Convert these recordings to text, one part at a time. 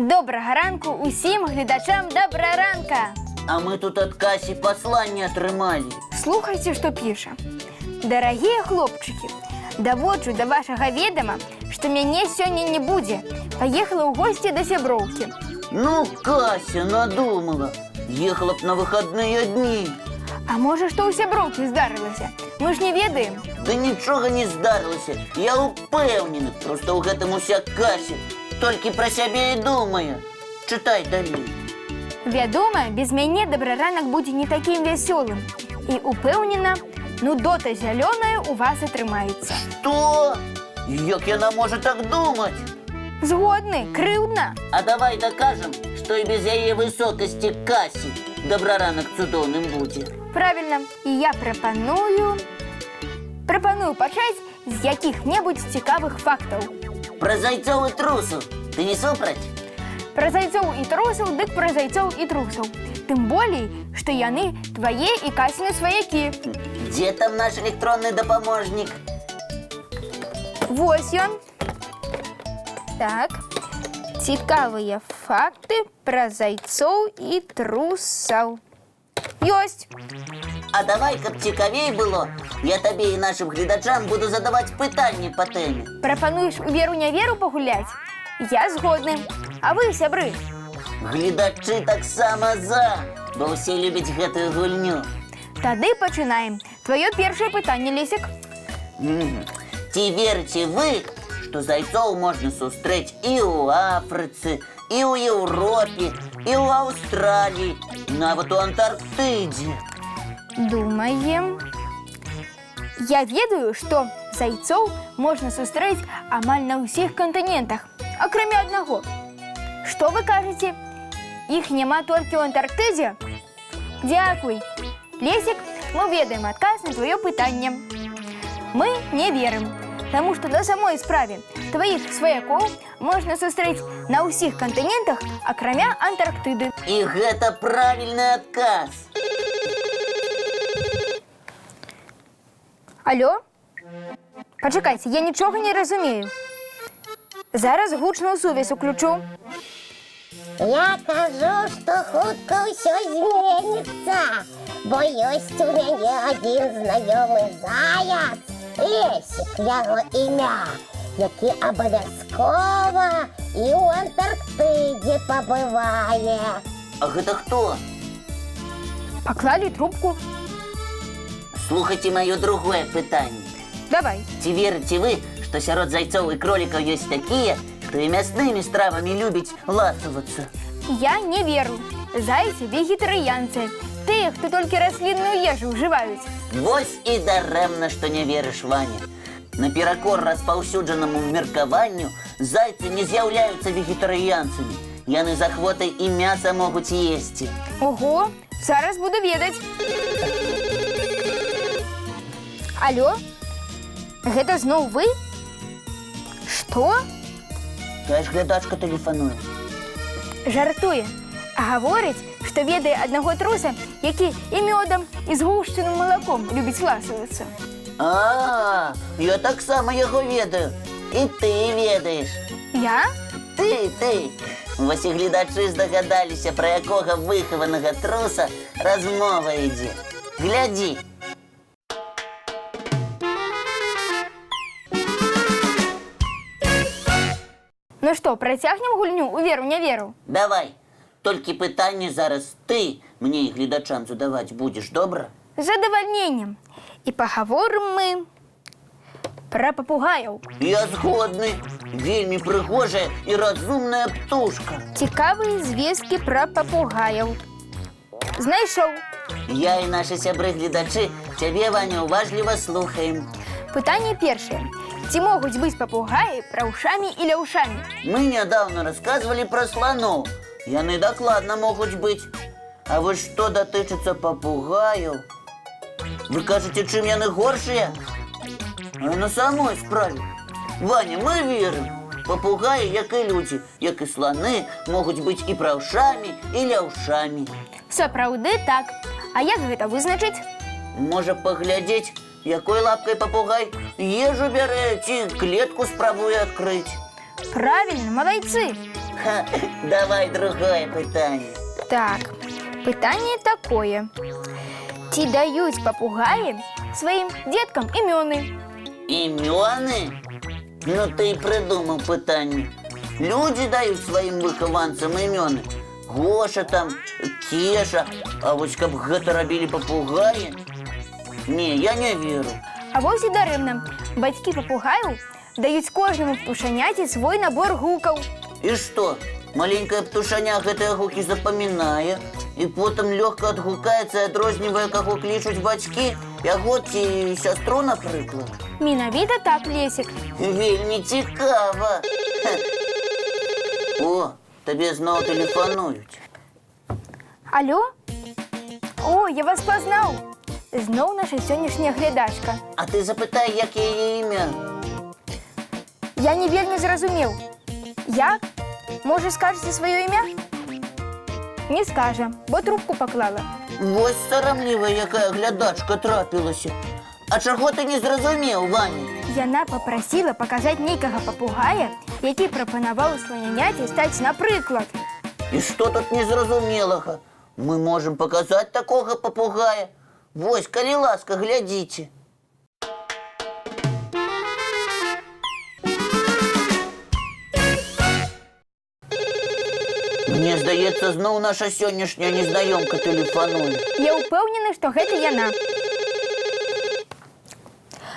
Доброго ранку усім глядачам Доброранка. А мы тут от Касі послання атрымалі. Слухайте, что пише. Дорогие хлопчики, доводжу до вашего ведома, что мяне сегодня не будет. Поехала в гости до сяброўкі. Ну, Кася надумала. Ехала б на выходные дни. А может, что у сяброўкі здарылася? Мы ж не ведаем. Да нічога не здарылася. Я упэўнены. Просто ў гэтым уся Кася. Толькі пра сябе і думае. Чытай далей. Вядома, без мяне Доброранак будзе не таким вясёлым. І упэўнена, нудота зялёная у вас атрымаецца. Што? Як яна можа так думаць? Згодны, крыўдна. А давай докажем, што і без яе высокасці Касі Доброранак цудоўным будзе. Правильно. І я прапаную пачаць з якіх-небудзь цікавых фактаў. Пра зайцоў і трусаў. Ты не супраць? Пра зайцоў і трусаў, дык пра зайцоў і трусаў. Тым болей, што яны твае і Касіны сваякі. Дзе там наш электронны дапаможнік? Вось ён. Так. Цікавыя факты пра зайцоў і трусаў. Ёсць. А давай, каб цікавей было, я табе і нашым гледачам буду задаваць пытанні па тэме. Прапануеш у веру-няверу пагуляць? Я згодны. А вы, сябры? Гледачы таксама за, бо ўсе любяць гэтую гульню. Тады пачынаем. Твоё першае пытанне, Лесік. Ці верыце вы, што зайцоў можна сустрэць і ў Афрыцы, і ў Еўропе, і ў Аўстраліі, нават у Антарктыдзе? Думаем. Я ведаю, што зайцоў можна сустрэць амаль на ўсіх кантынентах, акрамя аднаго. Што вы кажаце? Іх няма толькі ў Антарктыдзе? Дзякуй. Лесік, мы ведаем адказ на твоё пытанне. Мы не верым, таму што на самой справе тваіх сваякоў можна сустрэць на ўсіх кантынентах, акрамя Антарктыды. І гэта правільны адказ. Алло? Пачакайце, я нічога не разумею. Зараз гучную сувязь уключу. Я кажу, што хутка ўсё зменіцца, бо ёсць у мяне адзін знаёмы заяц, Лесік яго імя, які абавязкова і ў Антарктыдзе пабывае. А гэта хто? Паклалі трубку. Слухайце маё другое пытанне. Давай. Ці верыце вы, што сярод зайцоў і кролікаў ёсць такія, хто і мяснымі стравамі любіць ласавацца? Я не веру. Зайцы вегетарыянцы. Тыя, хто толькі раслінную ежу ўжываюць. Вось і дарэмна, што не верыш, Ваня. Наперакор распаўсюджанаму меркаванню, зайцы не з'яўляюцца вегетарыянцамі. Яны з ахвотай і мяса могуць есці. Ого, зараз буду ведаць. Алло? Гэта зноў вы? Што? Тая ж глядачка тэлефануе. Жартуе. А гаворыць, што ведае аднаго труса, які і мёдам, і згушчаным малаком любіць ласавацца. А, я таксама яго ведаю. І ты ведаеш. Я? Ты. Вось і гледачы здагадаліся, пра якога выхаванага труса размова ідзе. Глядзі. Ну што, працягнем гульню у веру-няверу? Давай. Толькі пытанне зараз ты мне і гледачам задаваць будзеш, добра? З задавальненнем. І пагаворым мы пра папугаяў. Я згодны. Вельмі прыгожая і разумная птушка. Цікавыя звесткі пра папугаяў. Знайшоў. Я і нашы сябры-гледачы цябе, Ваня, уважліва слухаем. Пытанне першае. Ці могуць быць папугаі праўшамі і ляўшамі? Мы нядаўна расказвалі пра сланоў. Яны дакладна могуць быць. А вось што датычыцца папугаяў? Вы кажаце, чым яны горшыя? А на самой справе. Ваня, мы верым. Папугаі, як і людзі, як і сланы, могуць быць і праўшамі, і ляўшамі. Сапраўды так. А як гэта вызначыць? Можа паглядзець, якой лапкай папугай ежу бярэ ці клетку спрабуе адкрыць. Правильно, малайцы. Ха, давай другое питання. Так, питання такое. Чи дають попугаї своїм діткам імени? Ім'яни? Ну ти й придумав питання. Люди дають своїм вихованцям ім'яни. Гоша там, Кеша, а ось каб гэта робили попугаї? Ні, я не вірю. А вовсе даремно. Батьки попугаю дають кожному птушаняті свой набор гуков. І що? Маленькое птушаня гэтыя гукі запамінае і потым лёгка адгукаецца і адрознівае, каго клічуць бацькі, яго ці сястру, напрыклад. Менавіта так, Лесик. Вельмі цікава. Ха. О, табе зноў тэлефануюць. Алло? О, я вас познал. Зноў наша сённяшняя глядачка. А ти запитай, як її ім'я. Я не вельмі зразумеў. Як? Може, скажете свое імя? Не скажа, бо трубку поклала. Ось сарамліва, якая глядачка трапілася. А чого ти не зрозумів, Ваня? Яна попросила показать нейкага попугая, які прапанаваў сланяняці стаць напрыклад. І що тут незразумелага? Ми можемо показати такого попугая. Вось, калі ласка, глядзіце. Мне здаецца, зноў наша сённяшняя незнаёмка тэлефануе. Я ўпэўнены, што гэта яна.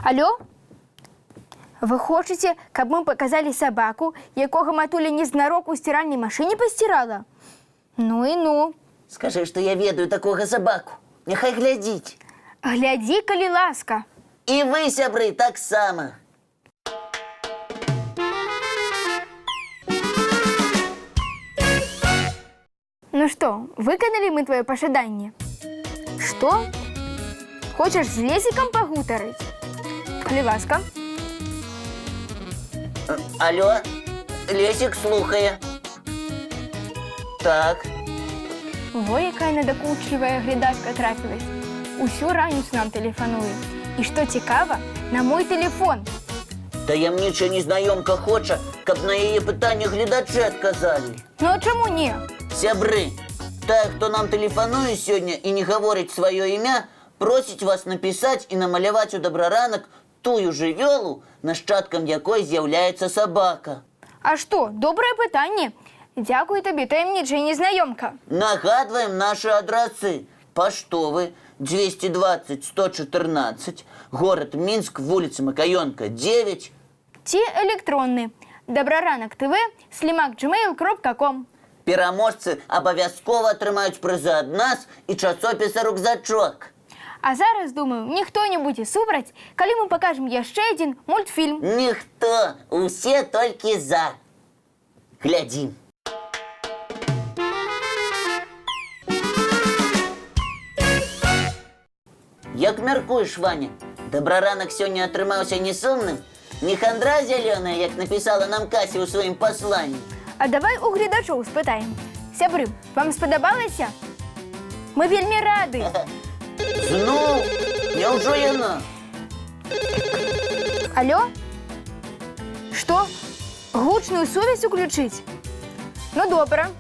Алло? Вы хочаце, каб мы паказалі сабаку, якога матуля незнарок у стиральнай машыне пасцірала? Ну і ну. Скажи, што я ведаю такога сабаку. Няхай глядзіць. Глядзі, калі ласка. І вы, сябры, таксама. Ну што, выканалі мы твоё пажаданне? Што? Хочаш з Лесікам пагутарыць? Калі ласка. Алло, Лесик слухае. Так. Во, якая надакучлівая глядачка трапілась. Усю раніцу нам тэлефануе. І што цікава, на мой тэлефон. Таямнічая незнаёмка хоча, каб на яе пытанне гледачы адказалі. Ну а чаму не? Сябры, тая, хто нам тэлефануе сёння і не гаворыць сваё імя, просіць вас напісаць і намаляваць у дабраранак тую жывёлу, нашчадкам якой з'яўляецца сабака. А што, добрае пытанне. Дзякуй табе, таямнічая незнаёмка. Нагадваем нашы адрасы. Паштовы 220-114, город Мінск, вуліца Макаёнка, 9. Ці электронны. Дабраранак ТВ, slimak@gmail.com. Пераможцы абавязкова атрымаюць прызы ад нас і часопіса «Рюкзачок». А зараз, думаю, ніхто не будзе супраць, калі мы пакажам яшчэ адзін мультфільм. Ніхто, усе толькі за. Глядзім. Як мяркуеш, Ваня, дабраранак сёння атрымаўся не сумным, не хандра зялёная, як напісала нам Кася ў сваім пасланні. А давай у гледачоў спытаем. Сябры, вам спадабалася? Мы вельмі рады. Зноў? Няўжо яна? Алло? Што? Гучную сувязь уключыць? Ну, добра.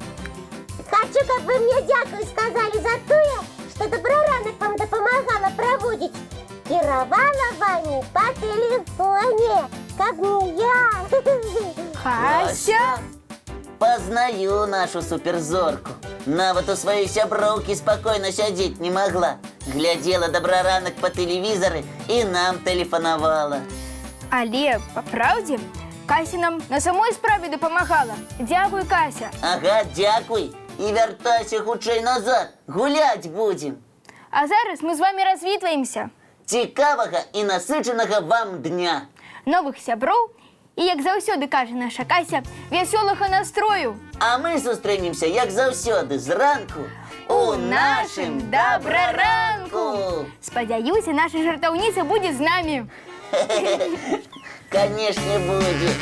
Хочу, каб вы мне дзякуй сказали за тое, што дабраранак вам дапамагала праводзіць. Кіравала вамі па тэлефоне, каб не я. Хася? Пазнаю нашу суперзорку. Нават у сваёй сяброўкі спакойна сядзець не магла. Глядзела дабраранак па тэлевізары і нам тэлефанавала. Але, па праўдзе, Кася нам на самой справе дапамагала. Дзякуй, Кася. Ага, дзякуй. І вяртайся хутчэй назад. Гуляць будзем. А зараз мы з вамі развітваемся. Цікавага і насычанага вам дня. Новых сяброў і, як заўсёды кажа наша Кася, вясёлага настрою. А мы сустрэнемся, як заўсёды, зранку У нашым дабраранку! Спадзяюся, наша жартаўніца будзе з намі. Канешне, будзе.